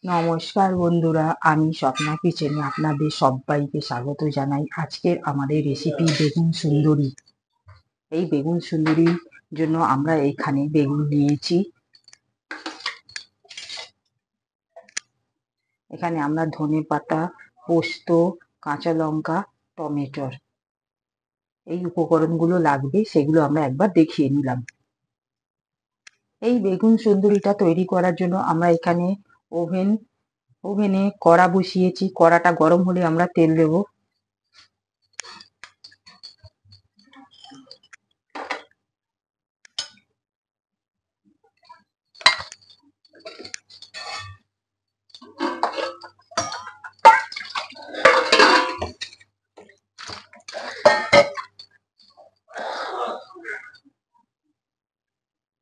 নমস্কার বন্ধুরা, আমি স্বপ্না কিচেনে আপনাদের সবাইকে স্বাগত জানাই। আজকের আমাদের রেসিপি বেগুন সুন্দরী। এই বেগুন সুন্দরীর জন্য আমরা এখানে বেগুন নিয়েছি। এখানে আমরা ধনেপাতা, পোস্ত, কাঁচা লঙ্কা, টমেটোর এই উপকরণগুলো লাগবে, সেগুলো আমরা একবার দেখিয়ে নিলাম। এই বেগুন সুন্দরীটা তৈরি করার জন্য আমরা এখানে ওভেনে কড়া বসিয়েছি। কড়াটা গরম হলে আমরা তেল দেবো।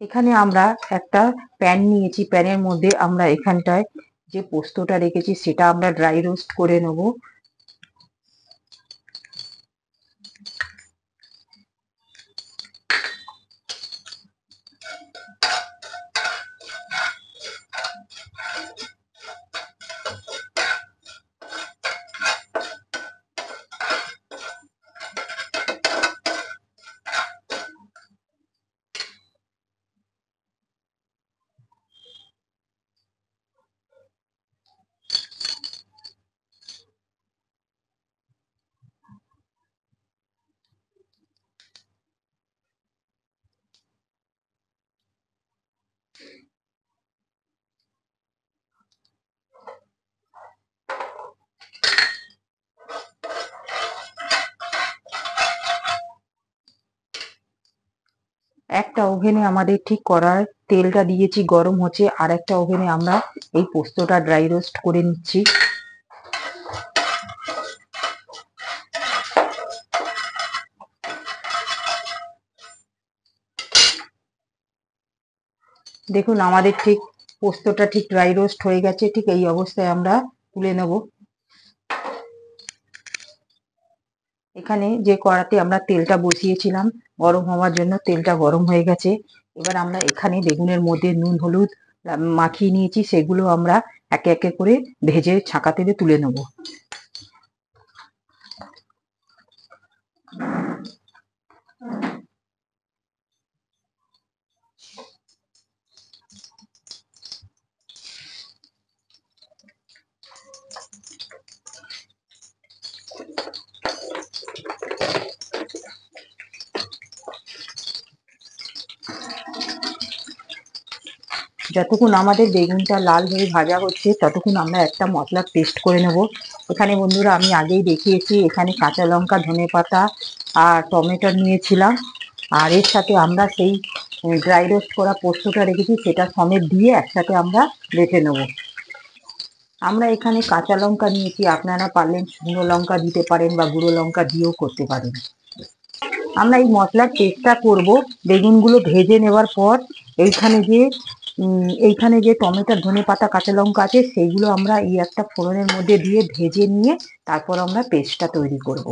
এখানে আমরা একটা প্যান নিয়েছি। প্যানের মধ্যে আমরা এখানটায় যে পোস্তটা রেখেছি সেটা আমরা ড্রাই রোস্ট করে নেব। একটা ওভেনে আমাদের ঠিক করার তেলটা দিয়েছি, গরম হচ্ছে। আর একটা ওভেনে আমরা এই পোস্তটা ড্রাই রোস্ট করে নিচ্ছি। দেখুন, আমাদের ঠিক পোস্তটা ঠিক ড্রাই রোস্ট হয়ে গেছে। ঠিক এই অবস্থায় আমরা তুলে নেব। এখানে যে কড়াতে আমরা তেলটা বসিয়েছিলাম গরম হওয়ার জন্য, তেলটা গরম হয়ে গেছে। এবার আমরা এখানে বেগুনের মধ্যে নুন হলুদ মাখিয়ে নিয়েছি, সেগুলো আমরা একে একে করে ভেজে ছাঁকা তেলে তুলে নেব। যতক্ষণ আমাদের বেগুনটা লাল হয়ে ভাজা হচ্ছে ততক্ষণ আমরা একটা মশলা পেস্ট করে নেব। এখানে বন্ধুরা আমি আগেই দেখিয়েছি, এখানে কাঁচা লঙ্কা, ধনেপাতা আর টমেটো নিয়েছিলাম। আর এর সাথে আমরা সেই ড্রাই রোস্ট করা পোস্তটা রেখেছি, সেটা সমেত দিয়ে একসাথে আমরা বেটে নেব। আমরা এখানে কাঁচা লঙ্কা নিয়েছি, আপনারা পারলে শুকনো লঙ্কা দিতে পারেন বা গুঁড়ো লঙ্কা দিয়েও করতে পারেন। আমরা এই মশলার পেস্টটা করব বেগুনগুলো ভেজে নেওয়ার পর। এইখানে যে টমেটো, ধনেপাতা, কাঁচা লঙ্কা আছে, সেইগুলো আমরা এই একটা ফোড়নের মধ্যে দিয়ে ভেজে নিয়ে তারপর আমরা পেস্টটা তৈরি করব।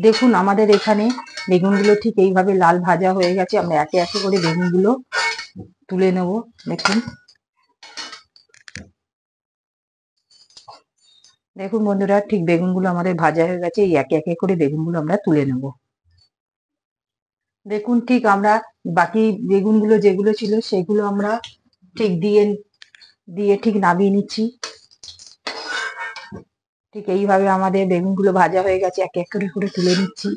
দেখুন, আমাদের এখানে বেগুনগুলো ঠিক এইভাবে লাল ভাজা হয়ে গেছে। আমরা একে একে করে বেগুনগুলো তুলে নেব। দেখুন, দেখুন বন্ধুরা, ঠিক বেগুনগুলো আমাদের ভাজা হয়ে গেছে। এই একে একে করে বেগুনগুলো আমরা তুলে নেব। দেখুন, ঠিক আমরা বাকি বেগুনগুলো যেগুলো ছিল সেগুলো আমরা ঠিক দিয়ে দিয়ে ঠিক নামিয়ে নিচ্ছি। ঠিক এইভাবে আমাদের বেগুনগুলো ভাজা হয়ে গেছে, একে এক করে করে তুলে নিচ্ছি।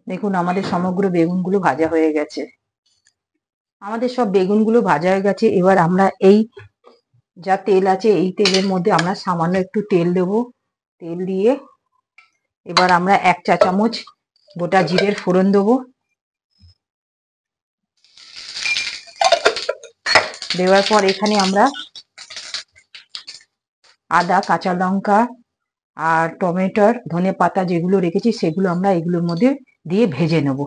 দেখুন, আমাদের সমগ্র বেগুনগুলো ভাজা হয়ে গেছে। আমাদের সব বেগুনগুলো ভাজা হয়ে গেছে। এবার আমরা এই যা তেল আছে এই তেলের মধ্যে আমরা সামান্য একটু তেল দেব। তেল দিয়ে এবার আমরা 1 চা চামচ গোটা জিরের ফোড়ন দেবো। দেওয়ার পর এখানে আমরা আদা, কাঁচা লঙ্কা আর টমেটোর ধনে পাতা যেগুলো রেখেছি সেগুলো আমরা এগুলোর মধ্যে দিয়ে ভেজে নেব।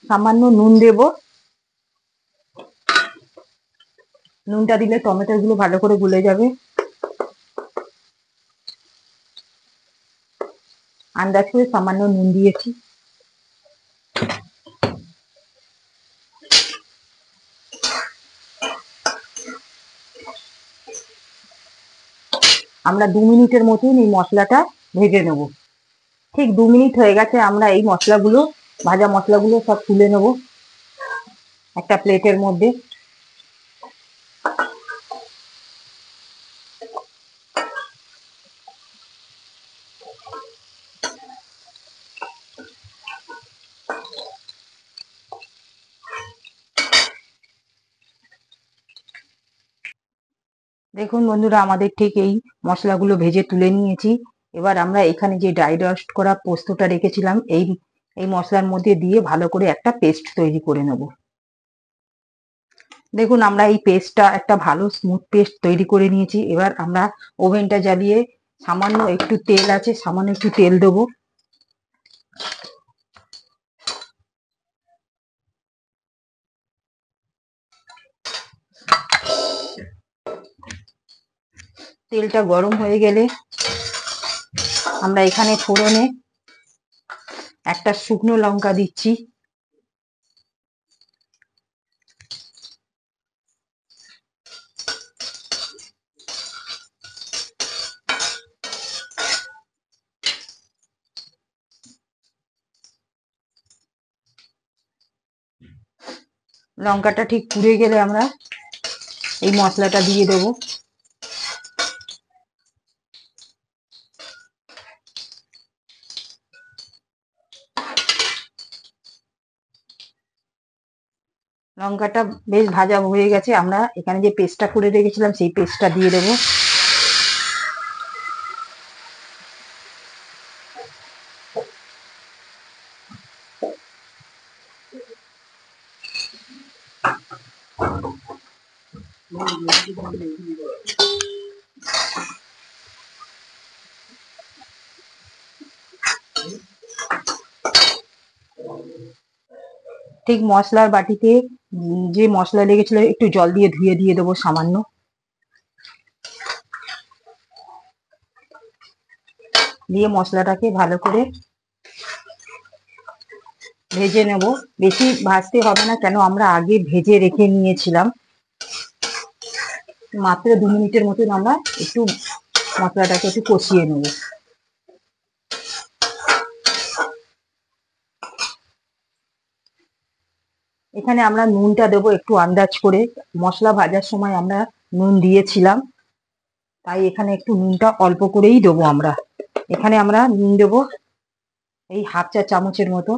সামান্য নুন দেব। নুনটা দিলে টমেটো গুলো ভালো করে গলে যাবে। আন্দাজ করে সামান্য নুন দিয়েছি। আমরা 2 মিনিটের মতন এই মশলাটা ভেজে নেব। ঠিক 2 মিনিট হয়ে গেছে। আমরা এই মশলাগুলো, ভাজা মশলাগুলো সব তুলে নেব একটা প্লেটের মধ্যে। দেখুন বন্ধুরা, আমাদের ঠিক এই মশলাগুলো ভেজে তুলে নিয়েছি। এবার আমরা এখানে যে ড্রাই রোস্ট করা পোস্তটা রেখেছিলাম এই এই মশলার মধ্যে দিয়ে ভালো করে একটা পেস্ট তৈরি করে নেব। দেখুন আমরা এই পেস্টটা একটা ভালো স্মুথ পেস্ট তৈরি করে নিয়েছি। এবার আমরা ওভেনটা জ্বালিয়ে সামান্য একটু তেল আছে, সামান্য একটু তেল দেবো। তেলটা গরম হয়ে গেলে আমরা এখানে ফোড়নে একটা শুকনো লঙ্কা দিচ্ছি। লঙ্কাটা ঠিক পুড়ে গেলে আমরা এই মশলাটা দিয়ে দেবো। লঙ্কাটা বেশ ভাজা হয়ে গেছে। আমরা এখানে যে পেস্টটা করে রেখেছিলাম সেই পেস্টটা দিয়ে দেবো। ঠিক মশলার বাটিতে যে মশলা লেগেছিল একটু জল দিয়ে ধুয়ে দিয়ে দেবো সামান্য। দিয়ে মশলাটাকে ভালো করে ভেজে নেব। বেশি ভাজতে হবে না, কেন আমরা আগে ভেজে রেখে নিয়েছিলাম। মাত্র 2 মিনিটের মতন আমরা একটু মশলাটাকে একটু কষিয়ে নেব। এখানে আমরা নুনটা দেবো একটু আন্দাজ করে। মশলা ভাজার সময় আমরা নুন দিয়েছিলাম, তাই এখানে একটু নুনটা অল্প করেই দেবো আমরা। এখানে আমরা নুন দেবো এই 1/2 চা চামচের মতো।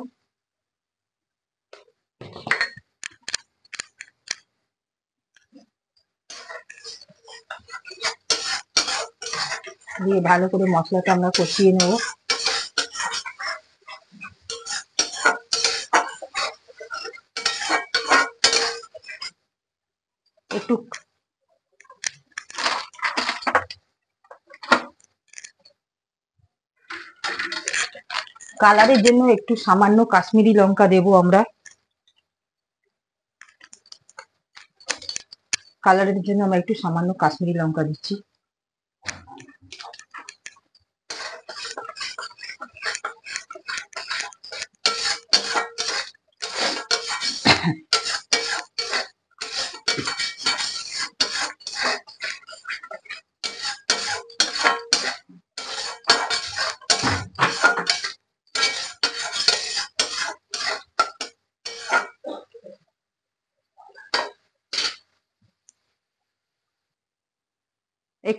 দিয়ে ভালো করে মশলাটা আমরা কষিয়ে নেব। একটু কালারের জন্য একটু সামান্য কাশ্মীরি লঙ্কা দেবো আমরা। কালারের জন্য আমরা একটু সামান্য কাশ্মীরি লঙ্কা দিচ্ছি।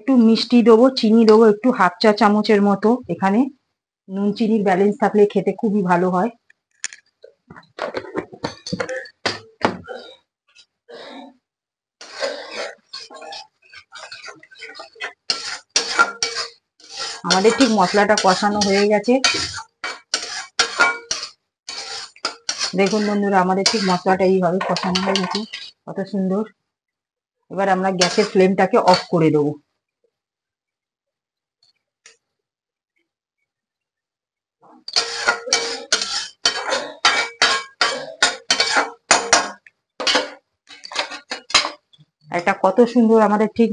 একটু মিষ্টি দেবো, চিনি দেবো একটু 1/2 চা চামচের মতো। এখানে নুন চিনির ব্যালেন্স থাকলে খেতে খুবই ভালো হয়। আমাদের ঠিক মশলাটা কষানো হয়ে গেছে। দেখুন বন্ধুরা, আমাদের ঠিক মশলাটা এইভাবে কষানো হয়ে গেছে, কত সুন্দর। এবার আমরা গ্যাসের ফ্লেমটাকে অফ করে দেবো। একটা কত সুন্দর আমাদের ঠিক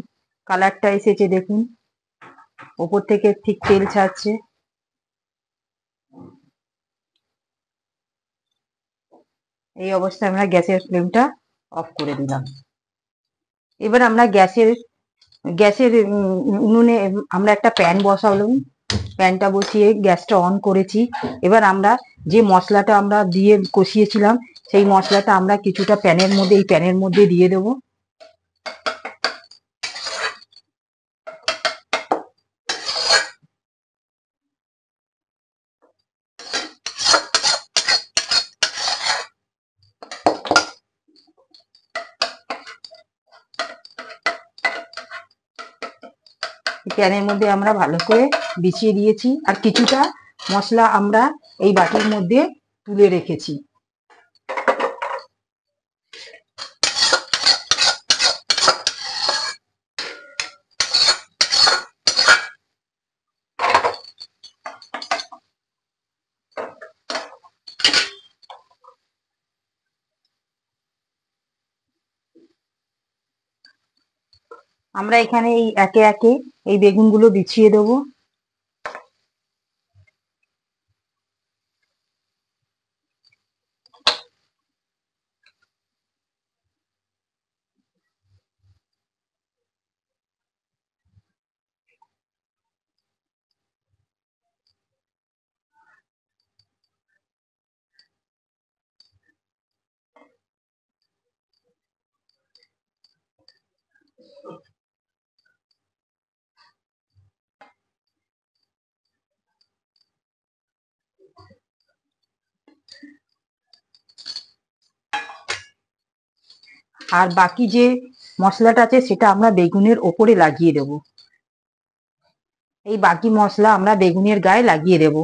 কালারটা এসেছে দেখুন, ওপর থেকে ঠিক তেল ছাড়ছে। এই অবস্থায় আমরা গ্যাসের ফ্লেমটা অফ করে দিলাম। এবার আমরা গ্যাসের গ্যাসের উনুনে আমরা একটা প্যান বসালাম, প্যানটা বসিয়ে গ্যাসটা অন করেছি। এবার আমরা যে মশলাটা আমরা দিয়ে কষিয়েছিলাম সেই মশলাটা আমরা কিছুটা প্যানের মধ্যে, এই প্যানের মধ্যে দিয়ে দেবো। প্যানের মধ্যে আমরা ভালো করে বিছিয়ে দিয়েছি, আর কিছুটা মশলা আমরা এই বাটির মধ্যে তুলে রেখেছি। আমরা এখানে এই একে একে এই বেগুনগুলো বিছিয়ে দেবো। আর বাকি যে মশলাটা আছে সেটা আমরা বেগুনের ওপরে লাগিয়ে দেব। এই বাকি মশলা আমরা বেগুনের গায়ে লাগিয়ে দেব।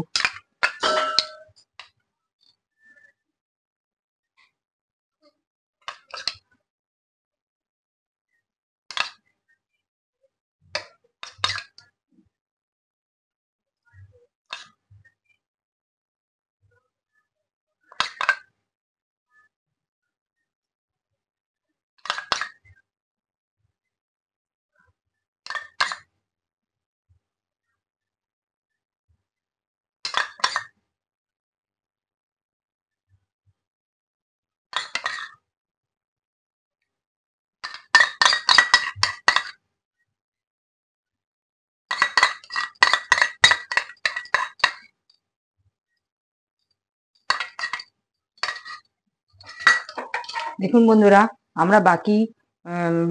দেখুন বন্ধুরা, আমরা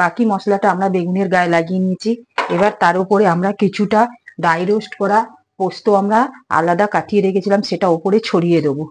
বাকি মশলাটা আমরা বেগুনের গায়ে লাগিয়ে নিয়েছি। এবার তার উপরে আমরা কিছুটা ড্রাই রোস্ট করা পোস্ত আমরা আলাদা কাটিয়ে রেখেছিলাম, সেটা উপরে ছড়িয়ে দেবো।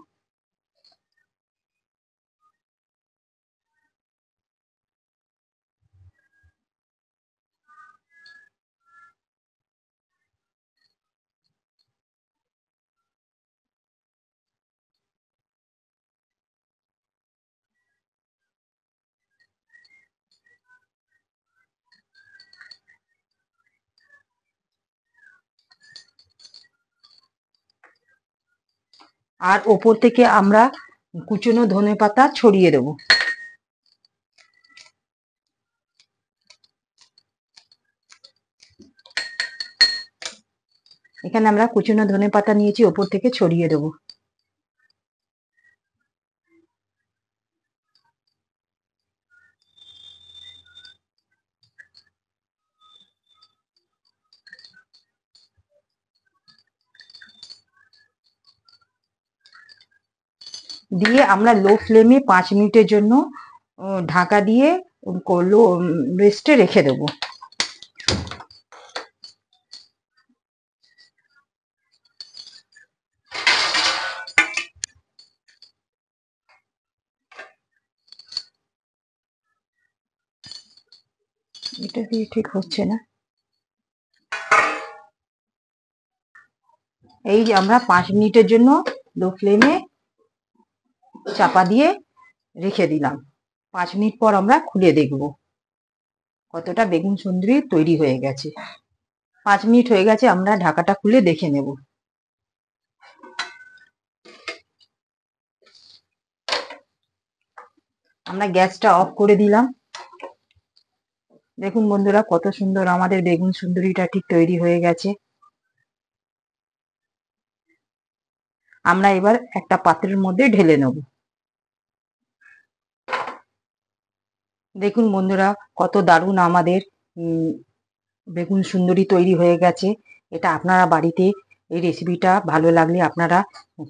আর ওপর থেকে আমরা কুচনো ধনেপাতা ছড়িয়ে দেবো। এখানে আমরা কুচনো ধনেপাতা নিয়েছি, ওপর থেকে ছড়িয়ে দেবো। দিয়ে আমরা লো ফ্লেমে 5 মিনিটের জন্য ঢাকা দিয়ে লো রেস্টে রেখে দেবো। এটা দিয়ে ঠিক হচ্ছে না। এই যে আমরা 5 মিনিটের জন্য লো ফ্লেমে চাপা দিয়ে রেখে দিলাম। 5 মিনিট পর আমরা খুলে দেখব কতটা বেগুন সুন্দরী তৈরি হয়ে গেছে। 5 মিনিট হয়ে গেছে, আমরা ঢাকাটা খুলে দেখে নেব। আমরা গ্যাসটা অফ করে দিলাম। দেখুন বন্ধুরা, কত সুন্দর আমাদের বেগুন সুন্দরীটা ঠিক তৈরি হয়ে গেছে। আমরা এবার একটা পাত্রের মধ্যে ঢেলে নেব। দেখুন বন্ধুরা, কত দারুণ আমাদের বেগুন সুন্দরী তৈরি হয়ে গেছে। এটা আপনারা বাড়িতে এই রেসিপিটা ভালো লাগলে আপনারা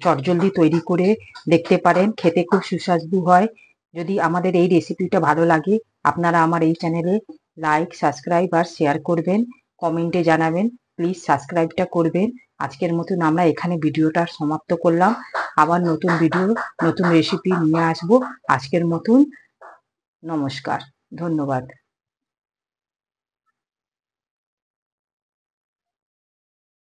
চটজলদি তৈরি করে দেখতে পারেন, খেতে খুব সুস্বাদু হয়। যদি আমাদের এই রেসিপিটা ভালো লাগে, আপনারা আমার এই চ্যানেলে লাইক, সাবস্ক্রাইব আর শেয়ার করবেন, কমেন্টে জানাবেন। প্লিজ সাবস্ক্রাইবটা করবেন। আজকের মতন আমরা এখানে ভিডিওটা সমাপ্ত করলাম। আবার নতুন ভিডিও, নতুন রেসিপি নিয়ে আসবো। আজকের মতন নমস্কার, ধন্যবাদ।